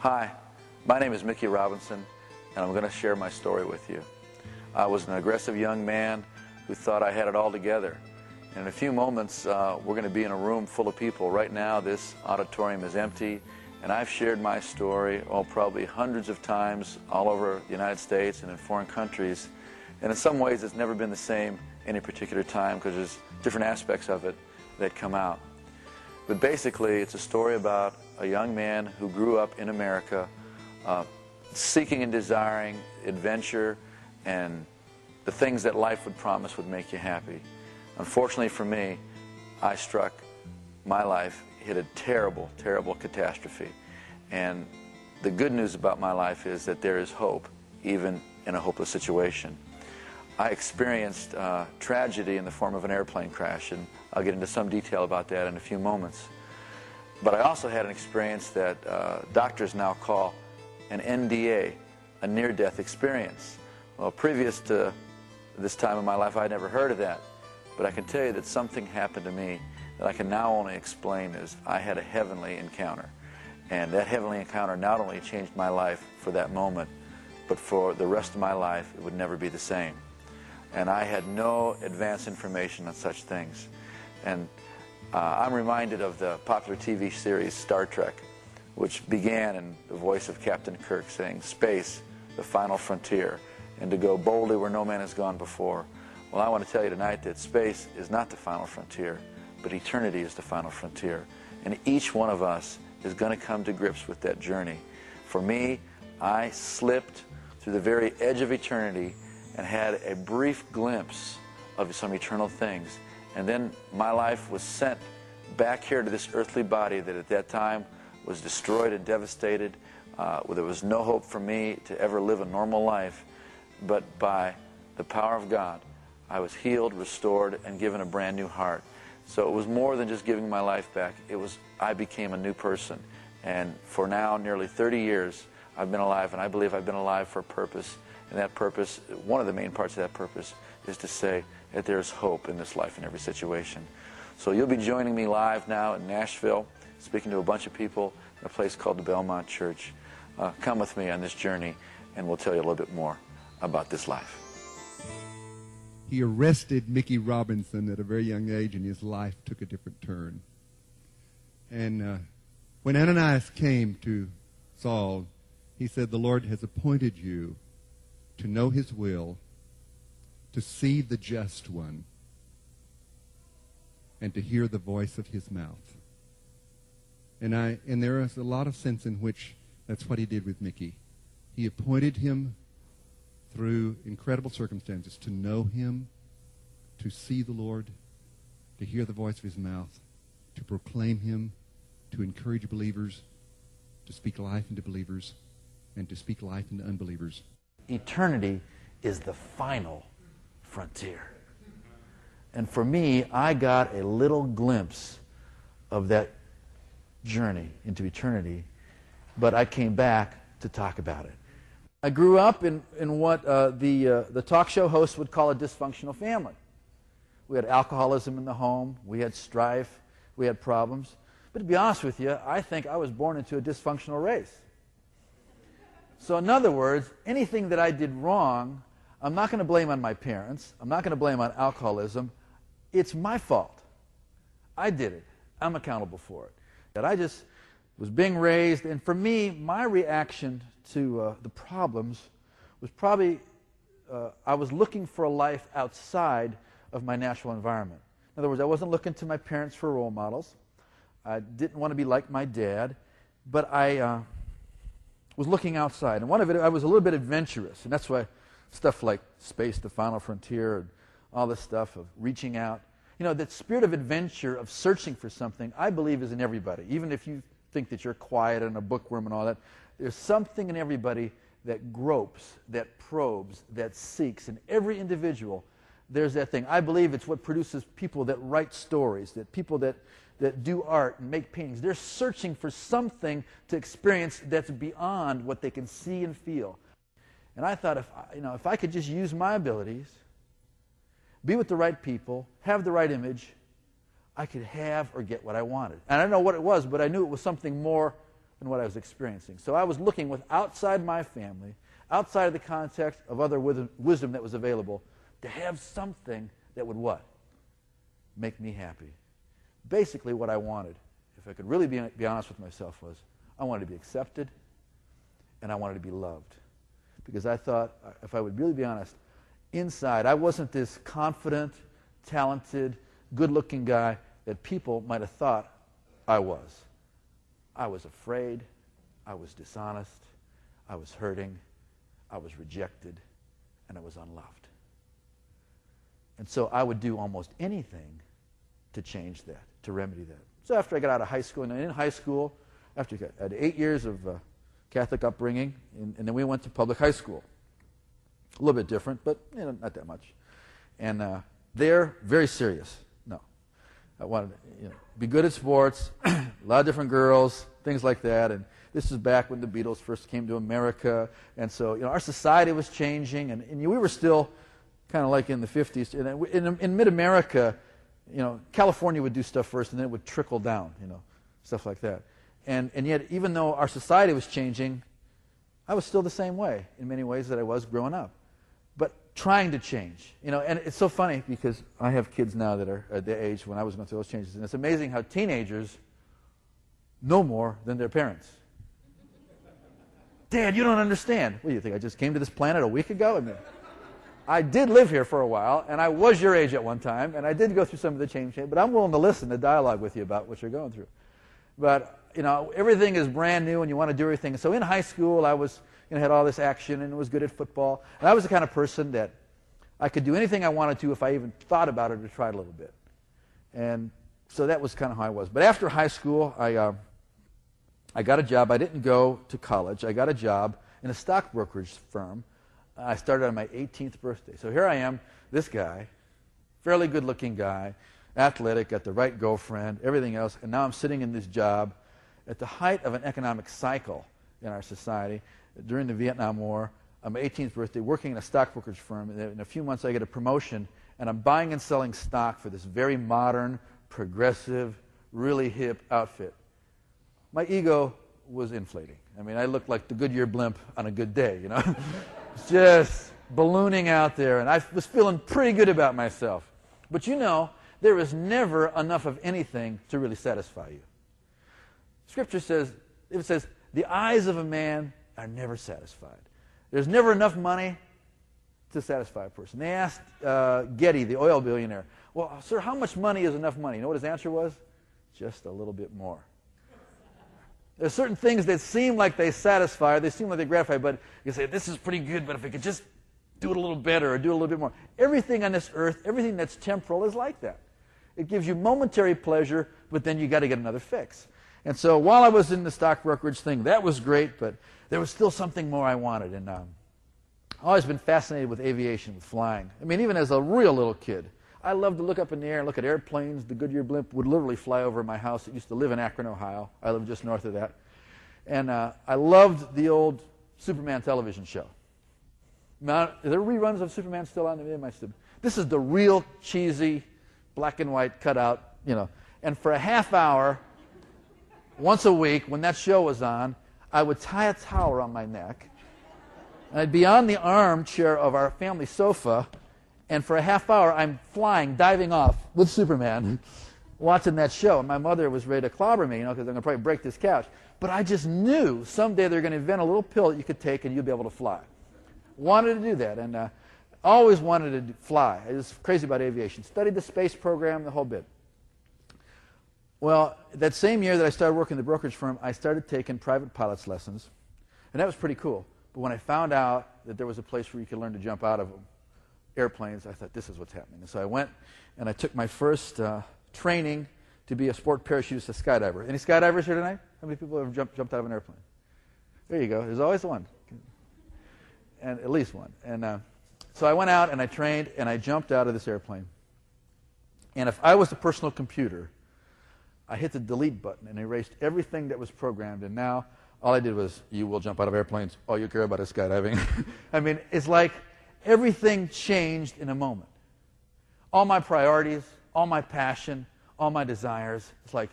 Hi, my name is Mickey Robinson, and I'm going to share my story with you. I was an aggressive young man who thought I had it all together. And in a few moments, we're going to be in a room full of people. Right now, this auditorium is empty, and I've shared my story, probably hundreds of times all over the United States and in foreign countries. And in some ways, it's never been the same any particular time because there's different aspects of it that come out. But basically, it's a story about a young man who grew up in America seeking and desiring adventure and the things that life would promise would make you happy. Unfortunately for me, my life hit a terrible, terrible catastrophe. And the good news about my life is that there is hope, even in a hopeless situation. I experienced tragedy in the form of an airplane crash, and I'll get into some detail about that in a few moments. But I also had an experience that doctors now call an NDE, a near-death experience. Well, previous to this time in my life, I'd never heard of that. But I can tell you that something happened to me that I can now only explain as I had a heavenly encounter. And that heavenly encounter not only changed my life for that moment, but for the rest of my life, it would never be the same. And I had no advance information on such things. And I'm reminded of the popular TV series Star Trek, which began in the voice of Captain Kirk saying, "Space, the final frontier, and to go boldly where no man has gone before." Well, I want to tell you tonight that space is not the final frontier, but eternity is the final frontier. And each one of us is going to come to grips with that journey. For me, I slipped through the very edge of eternity and had a brief glimpse of some eternal things. And then my life was sent back here to this earthly body that at that time was destroyed and devastated, where there was no hope for me to ever live a normal life. But by the power of God, I was healed, restored, and given a brand new heart. So it was more than just giving my life back. I became a new person. And for now, nearly 30 years, I've been alive, and I believe I've been alive for a purpose. And that purpose, one of the main parts of that purpose, is to say that there's hope in this life in every situation. So you'll be joining me live now in Nashville, speaking to a bunch of people in a place called the Belmont Church. Come with me on this journey, and we'll tell you a little bit more about this life. He arrested Mickey Robinson at a very young age, and his life took a different turn. And when Ananias came to Saul, he said, "The Lord has appointed you to know his will, to see the just one, and to hear the voice of his mouth." And there is a lot of sense in which that's what he did with Mickey. He appointed him through incredible circumstances to know him, to see the Lord, to hear the voice of his mouth, to proclaim him, to encourage believers, to speak life into believers, and to speak life into unbelievers. Eternity is the final frontier. And for me, I got a little glimpse of that journey into eternity, but I came back to talk about it. I grew up in what the talk show host would call a dysfunctional family. We had alcoholism in the home, we had strife, we had problems. But to be honest with you, I think I was born into a dysfunctional race. So in other words, anything that I did wrong, I'm not going to blame on my parents. I'm not going to blame on alcoholism. It's my fault. I did it. I'm accountable for it. That I just was being raised, and for me, my reaction to the problems was probably I was looking for a life outside of my natural environment. In other words, I wasn't looking to my parents for role models. I didn't want to be like my dad, but I was looking outside. And one of it, I was a little bit adventurous, and that's why stuff like Space, the Final Frontier, and all this stuff of reaching out. You know, that spirit of adventure, of searching for something, I believe is in everybody. Even if you think that you're quiet and a bookworm and all that, there's something in everybody that gropes, that probes, that seeks. In every individual, there's that thing. I believe it's what produces people that write stories, that people that do art and make paintings. They're searching for something to experience that's beyond what they can see and feel. And I thought, if I could just use my abilities, be with the right people, have the right image, I could have or get what I wanted. And I don't know what it was, but I knew it was something more than what I was experiencing. So I was looking with outside my family, outside of the context of other wisdom that was available, to have something that would what? Make me happy. Basically what I wanted, if I could really be honest with myself, was I wanted to be accepted and I wanted to be loved. Because I thought, if I would really be honest, inside I wasn't this confident, talented, good-looking guy that people might have thought I was. I was afraid, I was dishonest, I was hurting, I was rejected, and I was unloved. And so I would do almost anything to change that, to remedy that. So after I got out of high school, and in high school, after I had 8 years of Catholic upbringing, and then we went to public high school. A little bit different, but not that much. And they're very serious. No. I wanted to be good at sports, a lot of different girls, things like that. And this is back when the Beatles first came to America. And so our society was changing, and we were still kind of like in the 50s. And in mid-America, California would do stuff first, and then it would trickle down, stuff like that. And yet, even though our society was changing, I was still the same way in many ways that I was growing up. But trying to change. And it's so funny because I have kids now that are at the age when I was going through those changes. And it's amazing how teenagers know more than their parents. Dad, you don't understand. What do you think? I just came to this planet a week ago? I did live here for a while, and I was your age at one time, and I did go through some of the change, but I'm willing to listen to dialogue with you about what you're going through. But, everything is brand new, and you want to do everything. So in high school, I was, had all this action, and was good at football. And I was the kind of person that I could do anything I wanted to if I even thought about it or tried a little bit. And so that was kind of how I was. But after high school, I got a job. I didn't go to college. I got a job in a stock brokerage firm. I started on my 18th birthday. So here I am, this guy, fairly good-looking guy, athletic, got the right girlfriend, everything else, and now I'm sitting in this job at the height of an economic cycle in our society during the Vietnam War. On my 18th birthday, working in a stock brokerage firm. And in a few months, I get a promotion, and I'm buying and selling stock for this very modern, progressive, really hip outfit. My ego was inflating. I looked like the Goodyear blimp on a good day, Just ballooning out there, and I was feeling pretty good about myself. But there is never enough of anything to really satisfy you. Scripture says, the eyes of a man are never satisfied. There's never enough money to satisfy a person. They asked Getty, the oil billionaire, well, sir, how much money is enough money? You know what his answer was? Just a little bit more. There's certain things that seem like they satisfy, they seem like they gratify, but you say, this is pretty good, but if I could just do it a little better or do it a little bit more. Everything on this earth, everything that's temporal is like that. It gives you momentary pleasure, but then you got to get another fix. And so while I was in the stock brokerage thing, that was great, but there was still something more I wanted. And I've always been fascinated with aviation, with flying. Even as a real little kid, I loved to look up in the air and look at airplanes. The Goodyear blimp would literally fly over my house. It used to live in Akron, Ohio. I live just north of that. And I loved the old Superman television show. Now, are there reruns of Superman still on? This is the real cheesy black and white cutout, And for a half hour, once a week, when that show was on, I would tie a towel around my neck, and I'd be on the armchair of our family sofa, and for a half hour, I'm flying, diving off with Superman, watching that show. And my mother was ready to clobber me, because I'm going to probably break this couch. But I just knew someday they're going to invent a little pill that you could take and you'd be able to fly. Wanted to do that, and always wanted to fly. I was crazy about aviation. Studied the space program, the whole bit. Well, that same year that I started working in the brokerage firm, I started taking private pilot's lessons, and that was pretty cool. But when I found out that there was a place where you could learn to jump out of airplanes, I thought, this is what's happening. And so I went and I took my first training to be a sport parachutist, a skydiver. Any skydivers here tonight? How many people have jumped out of an airplane? There you go. There's always one. And at least one. And so I went out and I trained and I jumped out of this airplane. And if I was a personal computer, I hit the delete button and erased everything that was programmed. And now all I did was, you will jump out of airplanes. All you care about is skydiving. It's like everything changed in a moment. All my priorities, all my passion, all my desires. It's like,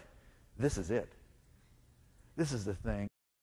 this is it. This is the thing.